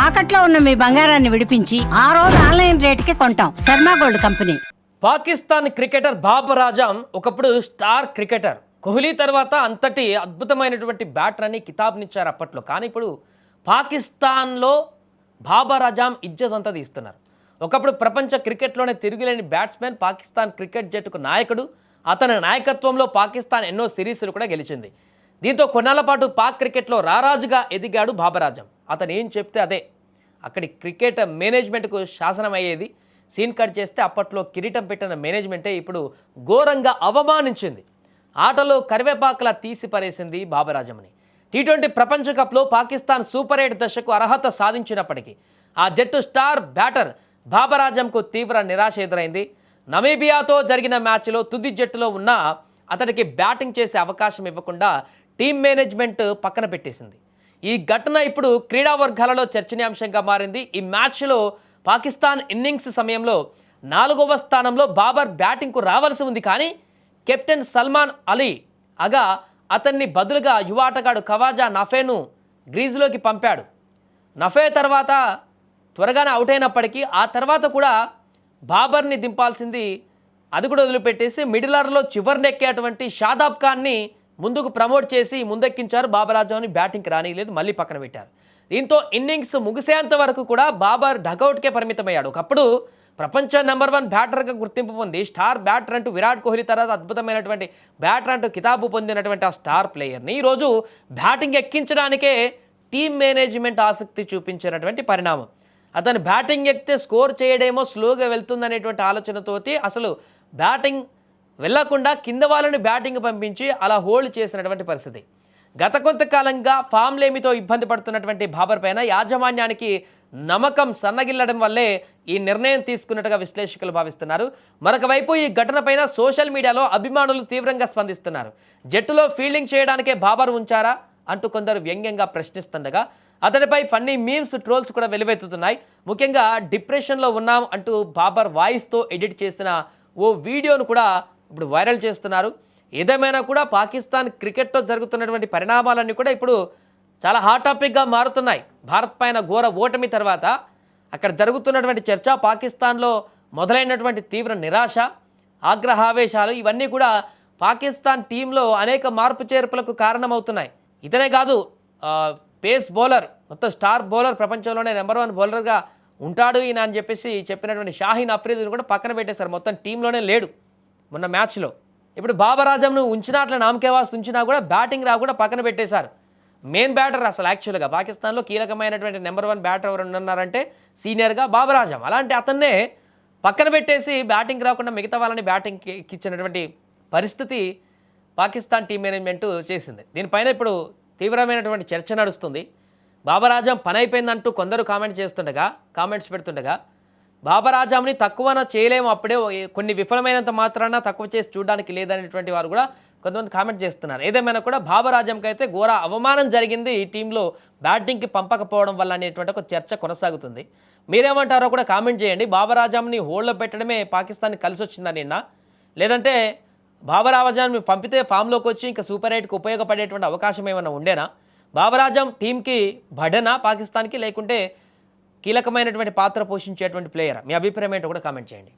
తాకట్లో ఉన్న మీ బంగారాన్ని విడిపించి ఆ రోజు ఆన్లైన్ రేటుకి కొంటాం. Sharma gold company. Pakistan cricketer Babar Azam ఒకప్పుడు స్టార్ క్రికెటర్. కోహ్లీ తర్వాత అంతటి అద్భుతమైనటువంటి బ్యాటర్ అని కితాబునిచ్చారు అప్పట్లో. కానీ ఇప్పుడు పాకిస్తాన్లో బాబర్ ఆజం ఇజ్జత్ అంతా తీస్తున్నారు. ఒకప్పుడు ప్రపంచ క్రికెట్లోనే తిరుగులేని బ్యాట్స్మెన్, పాకిస్తాన్ క్రికెట్ జట్టుకు నాయకుడు. అతని నాయకత్వంలో పాకిస్తాన్ ఎన్నో సిరీస్లు కూడా గెలిచింది. దీంతో కొన్నాళ్ల పాటు పాక్ క్రికెట్లో రారాజుగా ఎదిగాడు బాబర్ ఆజం. అతను ఏం చెప్తే అదే. అక్కడి క్రికెట్ మేనేజ్మెంట్కు శాసనం అయ్యేది. సీన్ కట్ చేస్తే అప్పట్లో కిరీటం పెట్టిన మేనేజ్మెంటే ఇప్పుడు ఘోరంగా అవమానించింది. ఆటలో కరివేపాకలా తీసి పరేసింది బాబర్ ఆజంని. టీ20 ప్రపంచ కప్లో పాకిస్తాన్ సూపర్ 8 దశకు అర్హత సాధించినప్పటికీ ఆ జట్టు స్టార్ బ్యాటర్ బాబర్ ఆజంకు తీవ్ర నిరాశ ఎదురైంది. నమీబియాతో జరిగిన మ్యాచ్లో తుది జట్టులో ఉన్న అతడికి బ్యాటింగ్ చేసే అవకాశం ఇవ్వకుండా టీం మేనేజ్మెంట్ పక్కన పెట్టేసింది. ఈ ఘటన ఇప్పుడు క్రీడా వర్గాలలో చర్చనీయాంశంగా మారింది. ఈ మ్యాచ్లో పాకిస్తాన్ ఇన్నింగ్స్ సమయంలో 4వ స్థానంలో బాబర్ బ్యాటింగ్కు రావాల్సి ఉంది. కానీ కెప్టెన్ సల్మాన్ అలీ అగా అతన్ని బదులుగా యువ ఆటగాడు ఖవాజా నఫేను గ్రీజులోకి పంపాడు. నఫే తర్వాత త్వరగానే అవుట్ అయినప్పటికీ ఆ తర్వాత కూడా బాబర్ని దింపాల్సింది. అది కూడా వదిలిపెట్టేసి మిడిల్ ఆర్డర్లో చివరినెక్కేటువంటి షాదాబ్ ఖాన్ని ముందుకు ప్రమోట్ చేసి ముందెక్కించారు. బాబర్ ఆజంని బ్యాటింగ్కి రానిలేదు, మళ్ళీ పక్కన పెట్టారు. దీంతో ఇన్నింగ్స్ ముగిసేంత వరకు కూడా బాబర్ డగౌట్కే పరిమితమయ్యాడు. ఒకప్పుడు ప్రపంచ నెంబర్ 1 బ్యాటర్గా గుర్తింపు పొంది స్టార్ బ్యాటర్ అంటూ విరాట్ కోహ్లీ తర్వాత అద్భుతమైనటువంటి బ్యాటర్ అంటూ కితాబు పొందినటువంటి ఆ స్టార్ ప్లేయర్ని ఈరోజు బ్యాటింగ్ ఎక్కించడానికే టీం మేనేజ్మెంట్ ఆసక్తి చూపించినటువంటి పరిణామం. అతను బ్యాటింగ్ ఎక్కితే స్కోర్ చేయడేమో స్లోగా వెళ్తుందనేటువంటి ఆలోచనతోటి అసలు బ్యాటింగ్ వెళ్లకుండా కింద వాళ్ళని బ్యాటింగ్ పంపించి అలా హోల్డ్ చేసినటువంటి పరిస్థితి. గత కొంతకాలంగా ఫామ్లేమితో ఇబ్బంది పడుతున్నటువంటి బాబర్ పైన యాజమాన్యానికి నమ్మకం సన్నగిల్లడం వల్లే ఈ నిర్ణయం తీసుకున్నట్టుగా విశ్లేషకులు భావిస్తున్నారు. మరొక వైపు ఈ ఘటనపైన సోషల్ మీడియాలో అభిమానులు తీవ్రంగా స్పందిస్తున్నారు. జట్టులో ఫీల్డింగ్ చేయడానికే బాబర్ ఉంచారా అంటూ కొందరు వ్యంగ్యంగా ప్రశ్నిస్తుండగా అతడిపై ఫన్నీ మీమ్స్, ట్రోల్స్ కూడా వెలువెత్తుతున్నాయి. ముఖ్యంగా డిప్రెషన్లో ఉన్నాం అంటూ బాబర్ వాయిస్తో ఎడిట్ చేసిన ఓ వీడియోను కూడా ఇప్పుడు వైరల్ చేస్తున్నారు. ఏదేమైనా కూడా పాకిస్తాన్ క్రికెట్లో జరుగుతున్నటువంటి పరిణామాలన్నీ కూడా ఇప్పుడు చాలా హాట్ టాపిక్గా మారుతున్నాయి. భారత్ పైన ఘోర ఓటమి తర్వాత అక్కడ జరుగుతున్నటువంటి చర్చ, పాకిస్తాన్లో మొదలైనటువంటి తీవ్ర నిరాశ, ఆగ్రహావేశాలు ఇవన్నీ కూడా పాకిస్తాన్ టీంలో అనేక మార్పు చేర్పులకు కారణమవుతున్నాయి. ఇతనే కాదు, పేస్ బౌలర్, మొత్తం స్టార్ బౌలర్, ప్రపంచంలోనే నెంబర్ 1 బౌలర్గా ఉంటాడు ఈయన అని చెప్పేసి చెప్పినటువంటి షాహీన్ అఫ్రీదిని కూడా పక్కన పెట్టేశారు. మొత్తం టీంలోనే లేడు మొన్న మ్యాచ్లో. ఇప్పుడు బాబర్ ఆజంను ఉంచినా, అట్లా నామకేవాస్ ఉంచినా కూడా బ్యాటింగ్ రాకుండా పక్కన పెట్టేశారు. మెయిన్ బ్యాటర్ అసలు యాక్చువల్గా పాకిస్తాన్లో కీలకమైనటువంటి నెంబర్ 1 బ్యాటర్ ఎవరు ఉన్నారంటే సీనియర్గా బాబర్ ఆజం. అలాంటి అతన్నే పక్కన పెట్టేసి బ్యాటింగ్ రాకుండా మిగతా వాళ్ళని బ్యాటింగ్కి ఎక్కించినటువంటి పరిస్థితి పాకిస్తాన్ టీం మేనేజ్మెంట్ చేసింది. దీనిపైన ఇప్పుడు తీవ్రమైనటువంటి చర్చ నడుస్తుంది. బాబర్ ఆజం పని అయిపోయిందంటూ కొందరు కామెంట్స్ పెడుతుండగా బాబర్ ఆజంని తక్కువన చేయలేము, అప్పుడే కొన్ని విఫలమైనంత మాత్రాన తక్కువ చేసి చూడడానికి లేదనేటువంటి వారు కూడా కొంతమంది కామెంట్ చేస్తున్నారు. ఏదేమైనా కూడా బాబర్ ఆజంకి అయితే ఘోర అవమానం జరిగింది ఈ టీంలో బ్యాటింగ్కి పంపకపోవడం వల్ల అనేటువంటి ఒక చర్చ కొనసాగుతుంది. మీరేమంటారో కూడా కామెంట్ చేయండి. బాబర్ ఆజంని హోల్డ్లో పెట్టడమే పాకిస్తాన్కి కలిసి వచ్చిందని నిన్న, లేదంటే బాబర్ ఆజంని పంపితే ఫామ్లోకి వచ్చి ఇంకా సూపర్ 8కి ఉపయోగపడేటువంటి అవకాశం ఏమైనా ఉండేనా? బాబర్ ఆజం టీంకి బడనా పాకిస్తాన్కి, లేకుంటే కీలకమైనటువంటి పాత్ర పోషించేటువంటి ప్లేయర్? మీ అభిప్రాయం ఏంటో కూడా కామెంట్ చేయండి.